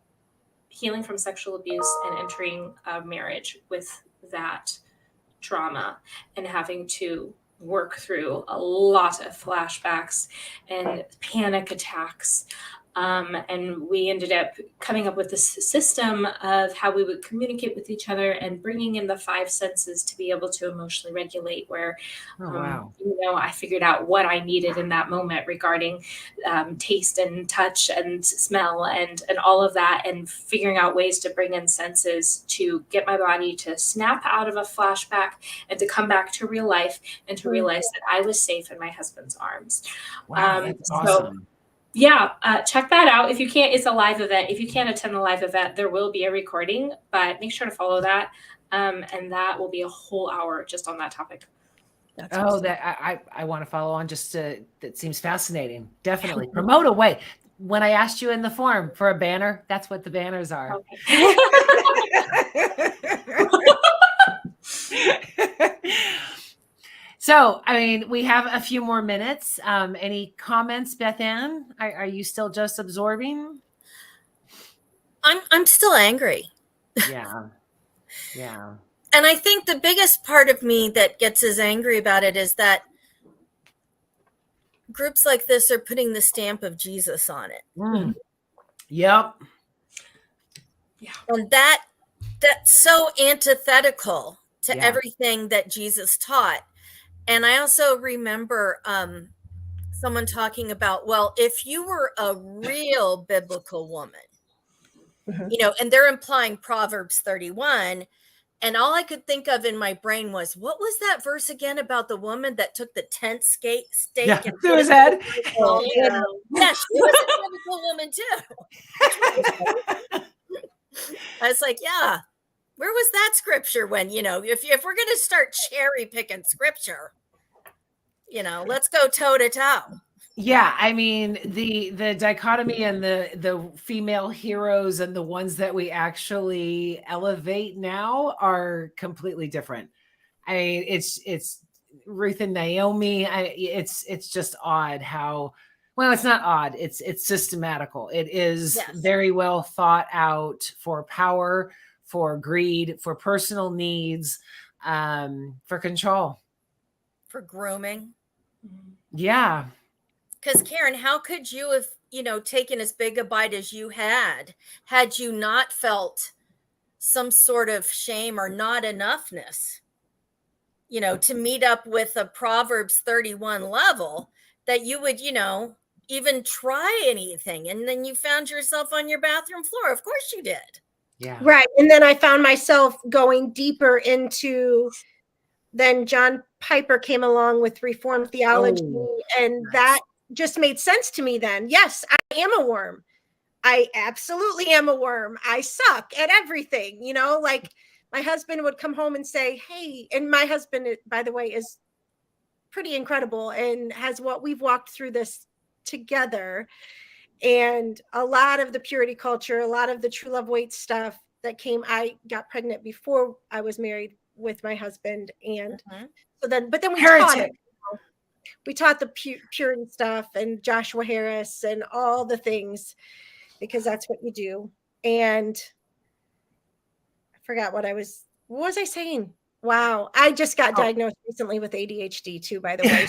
healing from sexual abuse and entering a marriage with that trauma and having to work through a lot of flashbacks and panic attacks. And we ended up coming up with this system of how we would communicate with each other and bringing in the 5 senses to be able to emotionally regulate, where, I figured out what I needed in that moment regarding taste and touch and smell and all of that, and figuring out ways to bring in senses to get my body to snap out of a flashback and to come back to real life and to realize that I was safe in my husband's arms. Wow, that's awesome. Check that out. If you can't, it's a live event. If you can't attend the live event, there will be a recording, but make sure to follow that. And that will be a whole hour just on that topic. That's awesome. That I want to follow on. That seems fascinating. Definitely promote away. When I asked you in the form for a banner, that's what the banners are. Okay. So, I mean, we have a few more minutes. Any comments, Beth Ann? Are you still just absorbing? I'm still angry. Yeah. Yeah. And I think the biggest part of me that gets as angry about it is that groups like this are putting the stamp of Jesus on it. Mm. Yep. Yeah. And that's so antithetical to everything that Jesus taught. And I also remember someone talking about, well, if you were a real biblical woman, and they're implying Proverbs 31. And all I could think of in my brain was, what was that verse again about the woman that took the tent stake and through his head? Yeah, she was a biblical woman too. I was like, yeah, where was that scripture when, if we're going to start cherry picking scripture, let's go toe to toe. Yeah, I mean, the dichotomy and the female heroes and the ones that we actually elevate now are completely different. I mean, it's Ruth and Naomi. It's just odd how, well, it's not odd. It's systematical. It is very well thought out for power, for greed, for personal needs, for control, for grooming. Yeah. Because Karen, how could you have, taken as big a bite as you had you not felt some sort of shame or not enoughness, to meet up with a Proverbs 31 level that you would, even try anything. And then you found yourself on your bathroom floor. Of course you did. Yeah. Right. And then I found myself going deeper into, then John Piper came along with Reformed theology, and that just made sense to me then. Yes, I am a worm. I absolutely am a worm. I suck at everything, like my husband would come home and say, hey, and my husband, by the way, is pretty incredible and we've walked through this together. And a lot of the purity culture, a lot of the true love weight stuff that came, I got pregnant before I was married with my husband. And but then we taught the purity stuff and Joshua Harris and all the things, because that's what you do. And I forgot what was I saying? Wow. I just got diagnosed recently with ADHD too, by the way.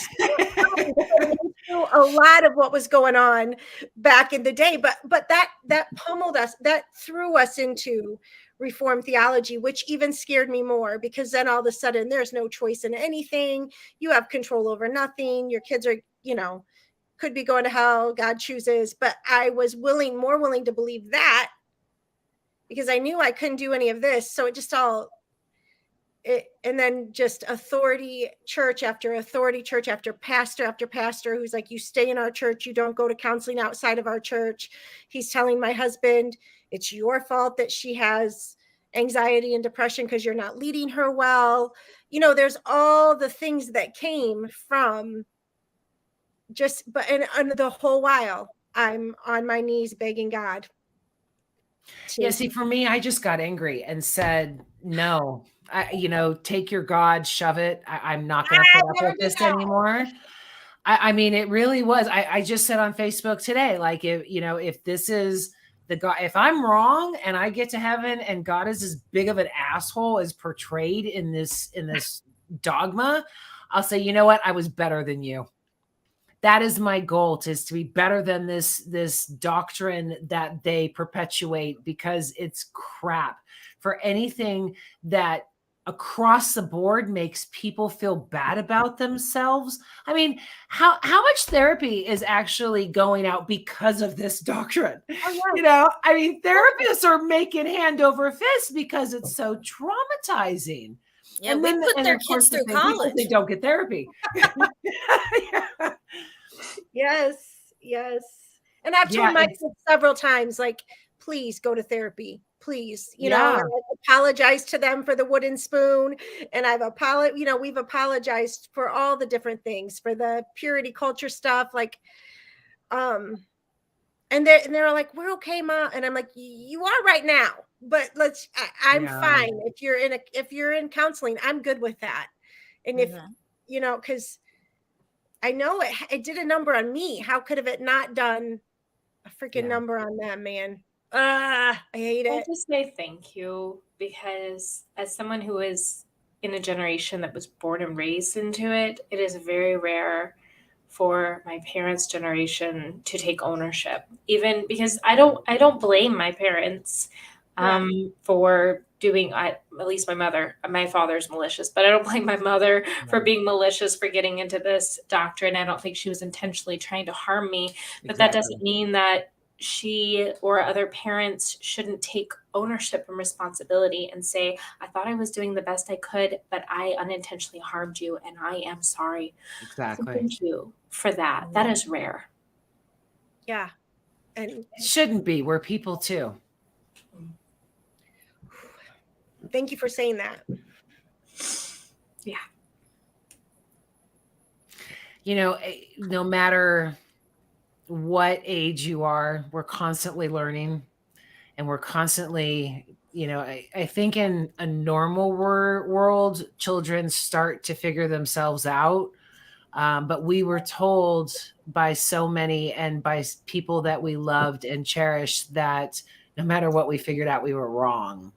So a lot of what was going on back in the day, but that pummeled us, that threw us into Reformed theology, which even scared me more, because then all of a sudden there's no choice in anything. You have control over nothing. Your kids are, could be going to hell. God chooses. But I was more willing to believe that, because I knew I couldn't do any of this. So it just all and then just authority, church after authority, church after pastor, who's like, you stay in our church, you don't go to counseling outside of our church. He's telling my husband, it's your fault that she has anxiety and depression because you're not leading her well. There's all the things that came from and the whole while I'm on my knees begging God. Yeah, see, for me, I just got angry and said, no, take your God, shove it. I'm not going to put up with this anymore. I mean, it really was. I just said on Facebook today, like, if this is the God, if I'm wrong and I get to heaven and God is as big of an asshole as portrayed in this dogma, I'll say, you know what? I was better than you. That is my goal, is to be better than this doctrine that they perpetuate, because it's crap. For anything that across the board makes people feel bad about themselves. I mean, how much therapy is actually going out because of this doctrine? Oh, yeah. I mean, therapists are making hand over fist because it's so traumatizing. Yeah, and we put their kids through college. They don't get therapy. Yeah. Yes. And I've told my kids several times, like, please go to therapy. Please, I've apologized to them for the wooden spoon, and we've apologized for all the different things, for the purity culture stuff, like, and they're like, we're okay, Ma. And I'm like, you are right now, but I'm fine. If you're in counseling, I'm good with that. And if, because I know it did a number on me. How could have it not done a freaking number on them, man? I hate it. I'll just say thank you, because as someone who is in a generation that was born and raised into it, it is very rare for my parents' generation to take ownership, even because I don't blame my parents for doing, at least my mother. My father's malicious, but I don't blame my mother for being malicious, for getting into this doctrine. I don't think she was intentionally trying to harm me, but that doesn't mean that she or other parents shouldn't take ownership and responsibility and say, I thought I was doing the best I could, but I unintentionally harmed you, and I am sorry. Exactly. So thank you for that. That is rare. Yeah. And it shouldn't be. We're people too. Thank you for saying that. Yeah. No matter what age you are, we're constantly learning, and we're constantly, I think in a normal world, children start to figure themselves out. But we were told by so many and by people that we loved and cherished that no matter what we figured out, we were wrong.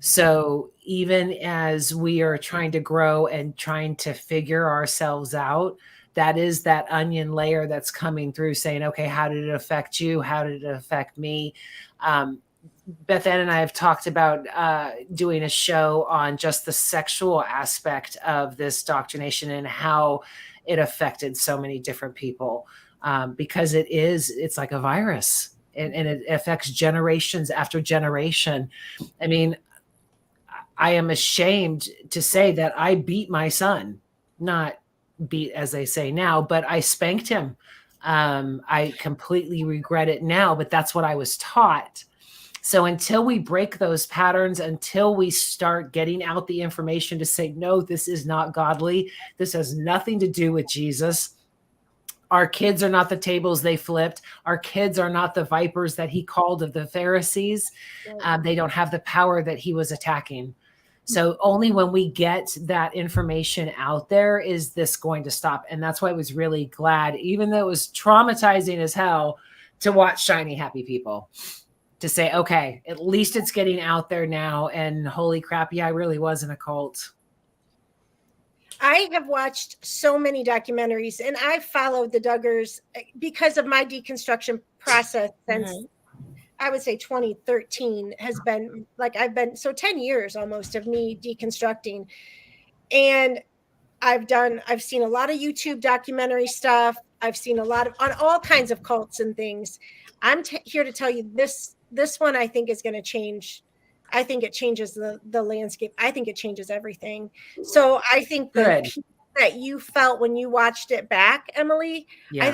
So even as we are trying to grow and trying to figure ourselves out, that is that onion layer that's coming through saying, okay, how did it affect you? How did it affect me? Beth Ann and I have talked about doing a show on just the sexual aspect of this doctrination and how it affected so many different people, because it's like a virus, and it affects generations after generation. I mean, I am ashamed to say that I beat my son, not beat as they say now, but I spanked him. I completely regret it now, but that's what I was taught. So until we break those patterns, until we start getting out the information to say, no, this is not godly, this has nothing to do with Jesus. Our kids are not the tables they flipped. Our kids are not the vipers that he called of the Pharisees. They don't have the power that he was attacking. So only when we get that information out there is this going to stop. And that's why I was really glad, even though it was traumatizing as hell, to watch Shiny Happy People, to say, okay, at least it's getting out there now. And holy crap, yeah, I really was in a cult. I have watched so many documentaries, and I followed the Duggars because of my deconstruction process since I would say 2013 has been like, 10 years almost of me deconstructing. And I've seen a lot of YouTube documentary stuff. I've seen a lot on all kinds of cults and things. I'm here to tell you this one, I think, is going to change. I think it changes the landscape. I think it changes everything. So I think the Good. peace that you felt when you watched it back, Emily, Yeah.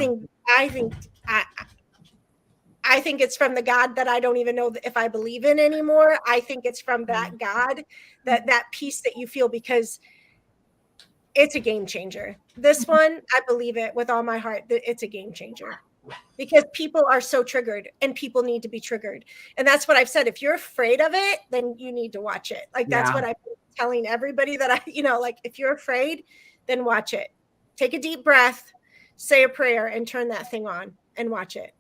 I think it's from the God that I don't even know if I believe in anymore. I think it's from that God, that peace that you feel, because it's a game changer. This one, I believe it with all my heart that it's a game changer, because people are so triggered and people need to be triggered. And that's what I've said. If you're afraid of it, then you need to watch it. Like, that's what I've been telling everybody that like, if you're afraid, then watch it. Take a deep breath, say a prayer, and turn that thing on and watch it.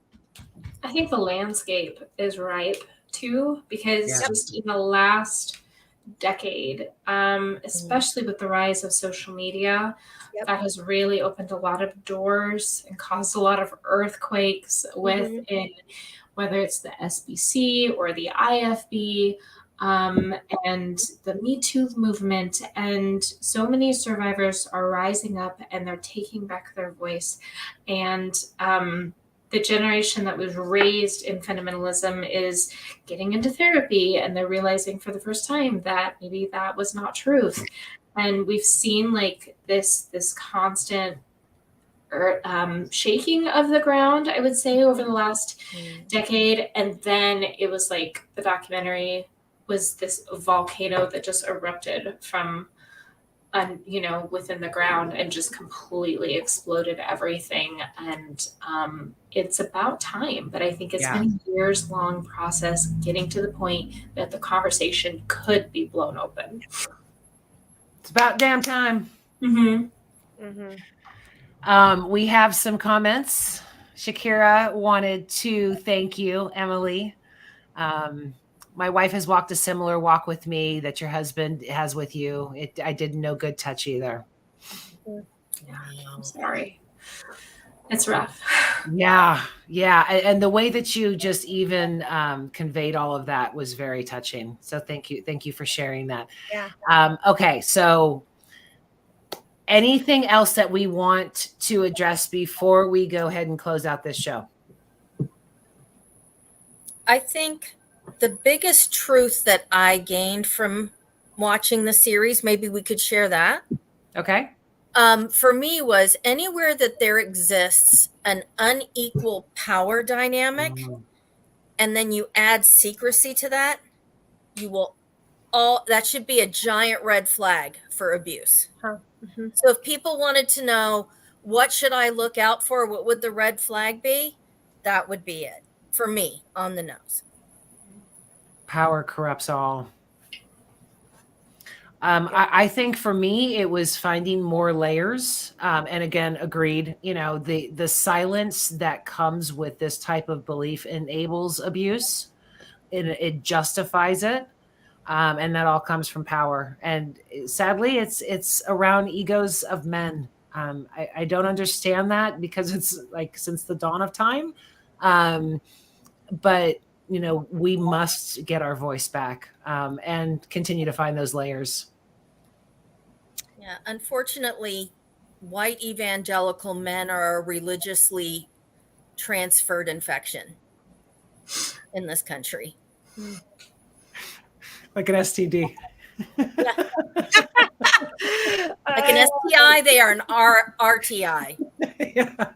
I think the landscape is ripe too, because just in the last decade, especially with the rise of social media, that has really opened a lot of doors and caused a lot of earthquakes within, whether it's the SBC or the IFB, and the Me Too movement. And so many survivors are rising up and they're taking back their voice. And the generation that was raised in fundamentalism is getting into therapy, and they're realizing for the first time that maybe that was not truth. And we've seen like this constant shaking of the ground, I would say, over the last decade. And then it was like the documentary was this volcano that just erupted from within the ground and just completely exploded everything. And it's about time, but I think it's been a years-long process getting to the point that the conversation could be blown open. It's about damn time. We have some comments. Shakira wanted to thank you, Emily. My wife has walked a similar walk with me that your husband has with you. I did no good touch either. Yeah, I'm sorry. It's rough. Yeah. And the way that you just even conveyed all of that was very touching. So thank you. Thank you for sharing that. Yeah. Okay. So anything else that we want to address before we go ahead and close out this show? I think the biggest truth that I gained from watching the series, maybe we could share that. Okay. For me, was anywhere that there exists an unequal power dynamic, and then you add secrecy to that, that should be a giant red flag for abuse. So if people wanted to know, what should I look out for? What would the red flag be? That would be it for me, on the nose. Power corrupts all. I think for me, it was finding more layers. And again, agreed, the silence that comes with this type of belief enables abuse. It justifies it. And that all comes from power. And sadly, it's around egos of men. I don't understand that, because it's like since the dawn of time. But we must get our voice back and continue to find those layers. Yeah, unfortunately, white evangelical men are a religiously transferred infection in this country. Like an STD. Like an STI, they are an RTI. Yeah.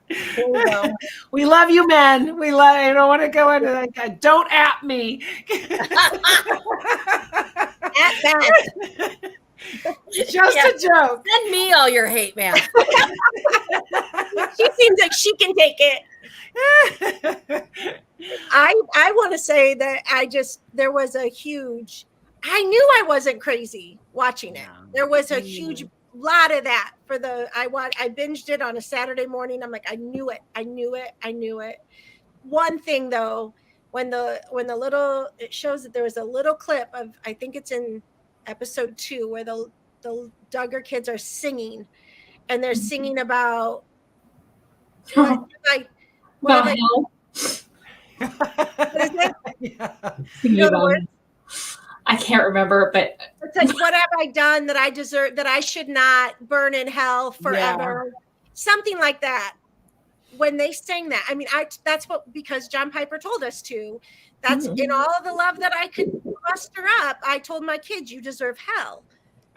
We love you, men. I don't want to go into that. Don't at me. At that. Just a joke. Send me all your hate, man. She seems like she can take it. I want to say that there was a huge, I knew I wasn't crazy watching it. There was a huge lot of that I binged it on a Saturday morning. I'm like, I knew it. One thing though, when it shows that there was a little clip of, I think it's in episode 2, where the Duggar kids are singing, and they're singing about what is it? You know the words? I can't remember, but it's like, what have I done that I deserve, that I should not burn in hell forever? Yeah. Something like that. When they sang that, I mean, that's because John Piper told us to. That's in all of the love that I could bust her up, I told my kids, you deserve hell.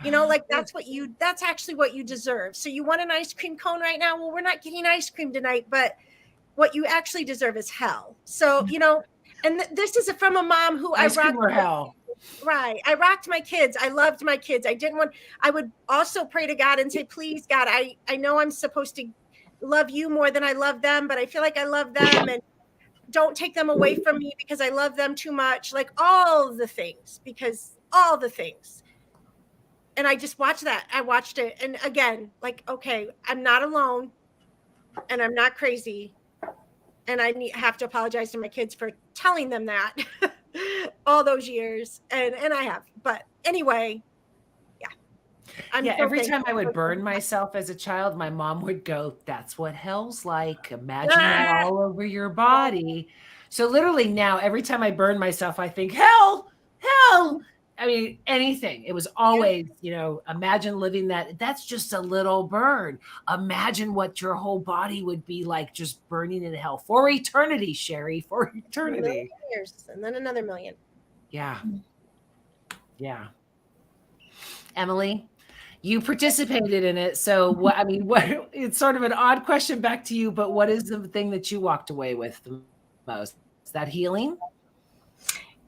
Like that's actually what you deserve. So you want an ice cream cone right now? Well, we're not getting ice cream tonight, but what you actually deserve is hell. So, and this is from a mom who ice cream or hell. Right. I rocked my kids. I loved my kids. I would also pray to God and say, please, God, I know I'm supposed to love you more than I love them, but I feel like I love them, and don't take them away from me because I love them too much. Like all the things. And I just watched that. I watched it. And again, like, okay, I'm not alone and I'm not crazy. And I have to apologize to my kids for telling them that all those years. And I have. But anyway, yeah. Every time I would burn myself as a child, my mom would go, that's what hell's like. Imagine it all over your body. So literally now, every time I burn myself, I think, hell. I mean, anything. It was always, imagine living that. That's just a little burn. Imagine what your whole body would be like just burning in hell for eternity, Sherry, for eternity. Years, and then another million. Yeah. Emily, you participated in it. So what it's sort of an odd question back to you, but what is the thing that you walked away with the most? Is that healing?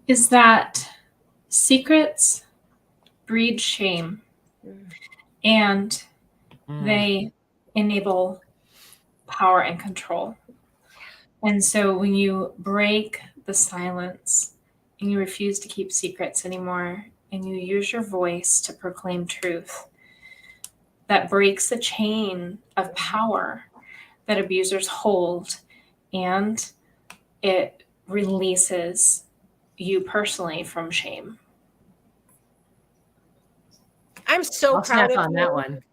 Is that secrets breed shame, and they enable power and control. And so when you break the silence and you refuse to keep secrets anymore, and you use your voice to proclaim truth, that breaks the chain of power that abusers hold, and it releases you personally from shame. I'm so proud of on you. That one.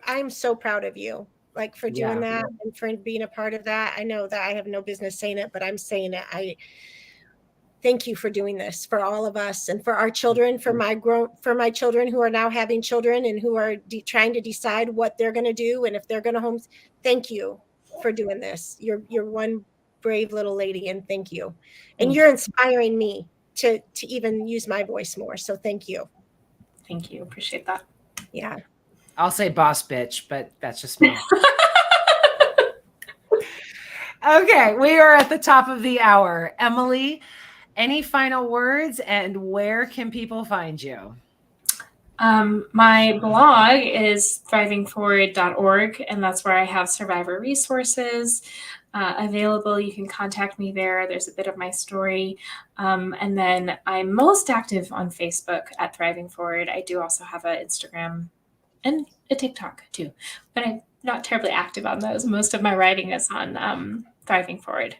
I'm so proud of you, like, for doing that and for being a part of that. I know that I have no business saying it, but I'm saying it. I thank you for doing this for all of us and for our children, for my children who are now having children and who are trying to decide what they're going to do and if they're going to Thank you for doing this. You're one brave little lady, and thank you. And you're inspiring me to even use my voice more. So thank you. Thank you. Appreciate that. Yeah. I'll say boss bitch, but that's just me. Okay, we are at the top of the hour. Emily, any final words, and where can people find you? My blog is thrivingforward.org, and that's where I have survivor resources available. You can contact me there. There's a bit of my story. And then I'm most active on Facebook at Thriving Forward. I do also have an Instagram and a TikTok too, but I'm not terribly active on those. Most of my writing is on Thriving Forward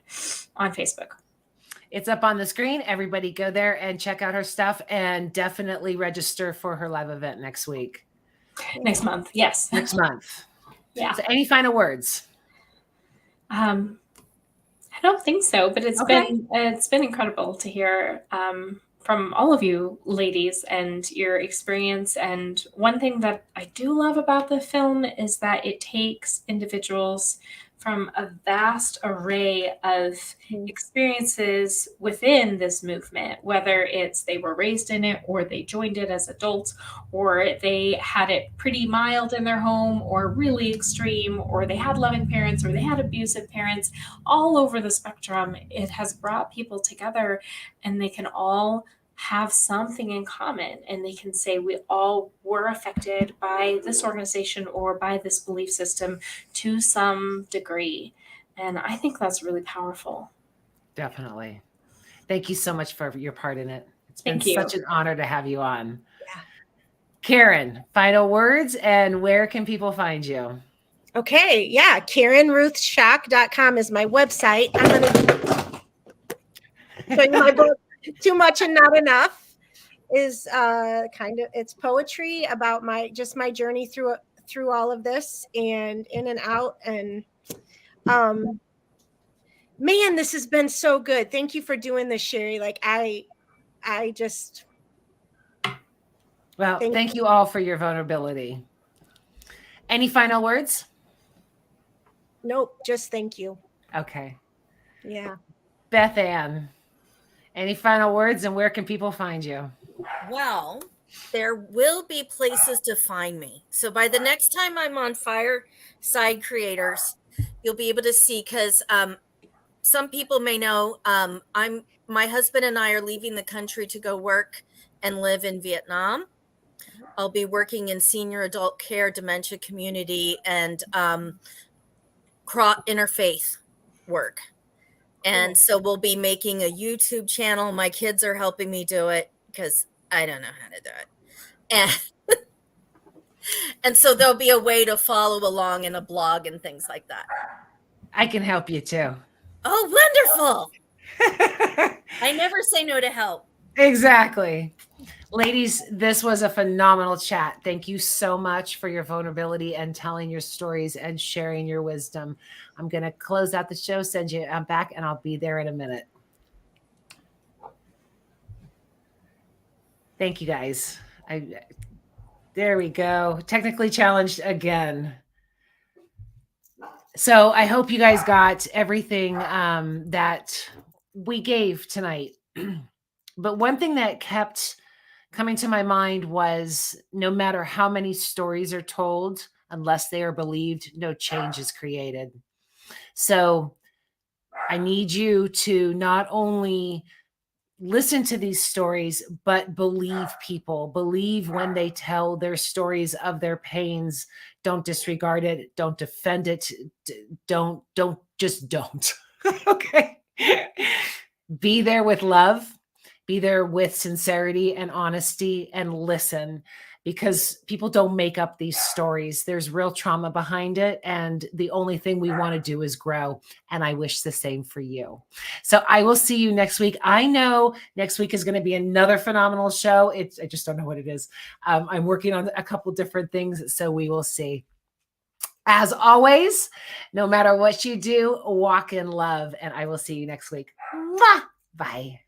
on Facebook. It's up on the screen. Everybody go there and check out her stuff, and definitely register for her live event next week. Next month. Yes. Next month. Yeah. So any final words? I don't think so, but it's been incredible to hear from all of you ladies and your experience. And one thing that I do love about the film is that it takes individuals from a vast array of experiences within this movement, whether it's they were raised in it or they joined it as adults, or they had it pretty mild in their home or really extreme, or they had loving parents or they had abusive parents. All over the spectrum, it has brought people together, and they can all have something in common, and they can say we all were affected by this organization or by this belief system to some degree. And I think that's really powerful. Definitely. Thank you so much for your part in it. It's been Thank you. Such an honor to have you on. Yeah. Karen, final words, and where can people find you? Okay. Yeah. KarenRuthSchock.com is my website. I'm going to show you my book, Too Much and Not Enough, is it's poetry about my journey through all of this and in and out. And man, this has been so good. Thank you for doing this, Sherry. Like thank you all for your vulnerability. Any final words? Nope, just thank you. Okay. Yeah. Beth Ann, Any final words, and where can people find you? Well, there will be places to find me. So by the next time I'm on Fireside Creators, you'll be able to see, because some people may know my husband and I are leaving the country to go work and live in Vietnam. I'll be working in senior adult care, dementia community, and interfaith work. And so we'll be making a YouTube channel. My kids are helping me do it because I don't know how to do it. And so there'll be a way to follow along in a blog and things like that. I can help you too. Oh, wonderful. I never say no to help. Exactly. Ladies, this was a phenomenal chat. Thank you so much for your vulnerability and telling your stories and sharing your wisdom. I'm going to close out the show, send you back, and I'll be there in a minute. Thank you, guys. There we go. Technically challenged again. So I hope you guys got everything that we gave tonight. But one thing that kept coming to my mind was, no matter how many stories are told, unless they are believed, no change is created. So I need you to not only listen to these stories, but believe people. Believe when they tell their stories of their pains. Don't disregard it. Don't defend it. Don't. Okay. Be there with love. Be there with sincerity and honesty, and listen, because people don't make up these stories. There's real trauma behind it. And the only thing we want to do is grow. And I wish the same for you. So I will see you next week. I know next week is going to be another phenomenal show. I just don't know what it is. I'm working on a couple different things, so we will see. As always, no matter what you do, walk in love. And I will see you next week. Mwah! Bye.